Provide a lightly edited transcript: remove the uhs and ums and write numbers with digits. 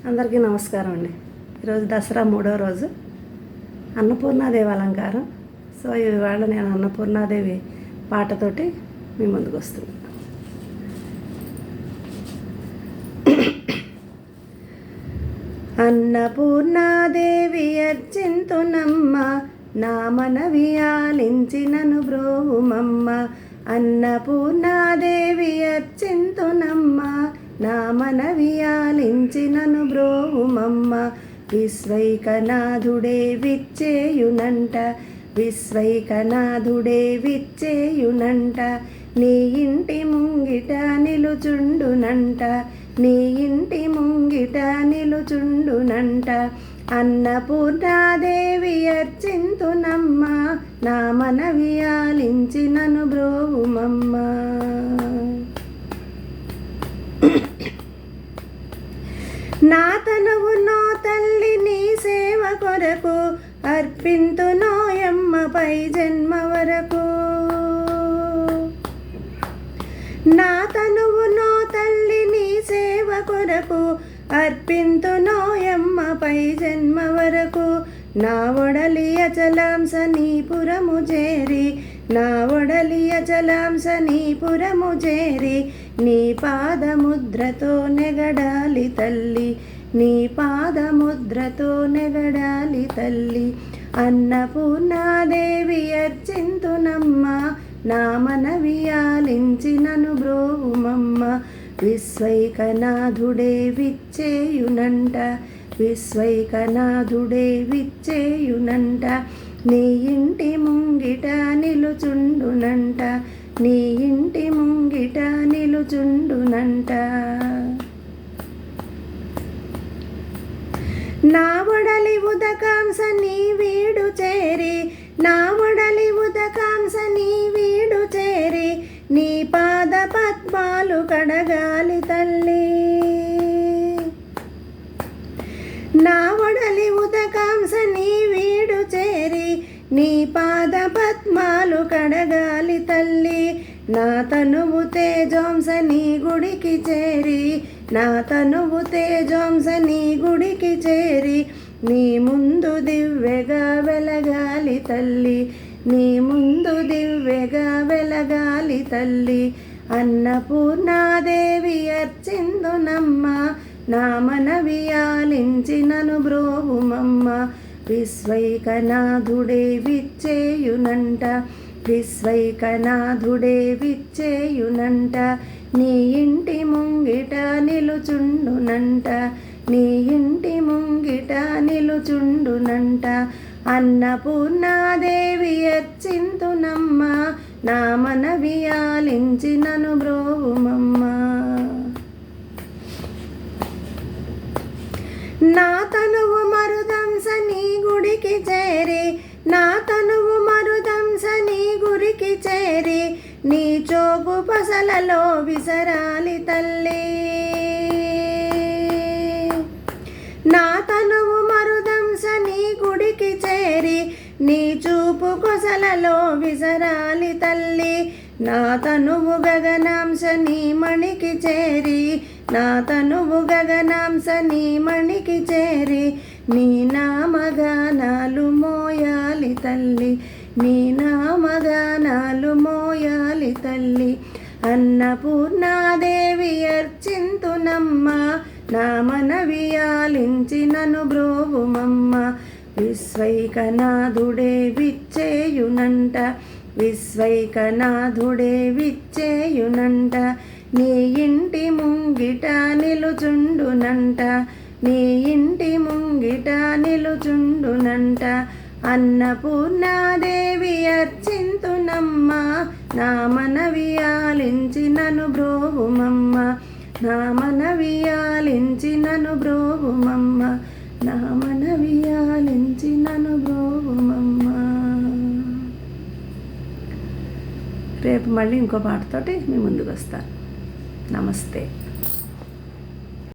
అందరికీ నమస్కారం అండి. ఈరోజు దసరా 3వ రోజు అన్నపూర్ణాదేవి అలంకారం. సో ఇవాళ నేను అన్నపూర్ణాదేవి పాటతోటి మీ ముందుకు వస్తున్నాను. అన్నపూర్ణాదేవి అర్చింతునమ్మ, నా మనవి ఆలించినను బ్రోవుమమ్మ. అన్నపూర్ణాదేవి అర్చింతునమ్మ, నా మనవి ఆలించినను బ్రోవుమమ్మ. విశ్వైకనాథుడే విచ్చేయునంట, విశ్వైకనాథుడే విచ్చేయునంట. నీ ఇంటి ముంగిట నిలుచుండునంట, నీ ఇంటి ముంగిట నిలుచుండునంట. అన్నపూర్ణాదేవి అర్చింతునమ్మ, నా మనవి ఆలించినను బ్రోవుమమ్మ. నా తనువు నో తల్లి నీ సేవ కొరకు, అర్పింతునోయమ్మపై జన్మ వరకు. నా తనువు నో తల్లి నీ సేవ కొరకు, అర్పింతునోయమ్మపై జన్మ వరకు. నా ఒడలి అచలాంస నీపురము చేరి, నా ఒడలి అచలాంస నీపురము చేరి. నీ పాదముద్రతో నెగడాలి తల్లి, నీ పాదముద్రతో నెగడాలి తల్లి. అన్నపూర్ణాదేవి అర్చింతునమ్మ, నా మనవి ఆలించినను బ్రోవుమమ్మ. విశ్వైకనాథుడే విచ్చేయునంట, విశ్వైకనాథుడే విచ్చేయునంట. నీ ఇంటి ముంగిట నిలుచుండునంట, నీ ఇంటి ముంగిట నిలుచుండునంట. నా ఒడలి ఉదకాంస నీ వీడు చేరి, నా ఒడలి ఉదకాంస నీ వీడు చేరి. నీ పాద పద్మాలు కడగాలి తల్లి, నా ఒడలి ఉదకాంస నీ వీడు చేరి. నీ పాద పద్మాలు కడగాలి తల్లి. నా తనువు తేజోంస నీ గుడికి చేరి, నా తనువు తేజోంస నీ గుడికి చేరి. నీ ముందు దివ్యగా వెలగాలి తల్లి, నీ ముందు దివ్యగా వెలగాలి తల్లి. అన్నపూర్ణాదేవి అర్చిందునమ్మ, నా మనవి ఆలించినను బ్రోవుమమ్మ. విశ్వైకనాథుడే విచ్చేయునంట, విశ్వైకనాథుడే విచ్చేయునంట. నీ ఇంటి ముంగిట నిలుచుండునంట, నీ ఇంటి ముంగిట నిలుచుండునంట. అన్నపూర్ణాదేవి అర్చింతునమ్మ, నా మనవి ఆలించినను బ్రోవుమమ్మ. నా తనువు మరుదంస నీ గుడికి చేరి, నా తనువు మరుదంస నీ గుడికి చేరి. నీ చోపు పసలలో విసరాలి తల్లి, నా తనువు మరుదంస నీ గుడికి చేరి. నీ చూపు కొసలలో విసరాలి తల్లి. నా తనువు గగనాంశ నీ మణికి చేరి, నా తనువు గగనాంశ నీ మణికి చేరి. నీ నామగానాలు మోయాలి తల్లి, నీ నామగానాలు మోయాలి తల్లి. అన్నపూర్ణాదేవి అర్చింతునమ్మ, నా మనవి ఆలించినను బ్రోవుమమ్మ. విశ్వైకనాథుడే విచ్చేయునంట, విశ్వైకనాథుడే విచ్చేయునంట. నీ ఇంటి ముంగిట నిలుచుండునంట, నీ ఇంటి ముంగిట నిలుచుండునంట. అన్నపూర్ణాదేవి అర్చింతునమ్మ, నా మనవి ఆలించినను బ్రోవుమమ్మ, నా మనవి ఆలించినను బ్రోవుమమ్మ, నా మనవి ఆలించినను బ్రోవుమమ్మ. రేపు మళ్ళీ ఇంకో పాటతోటి మీ ముందుకు వస్తాను. నమస్తే.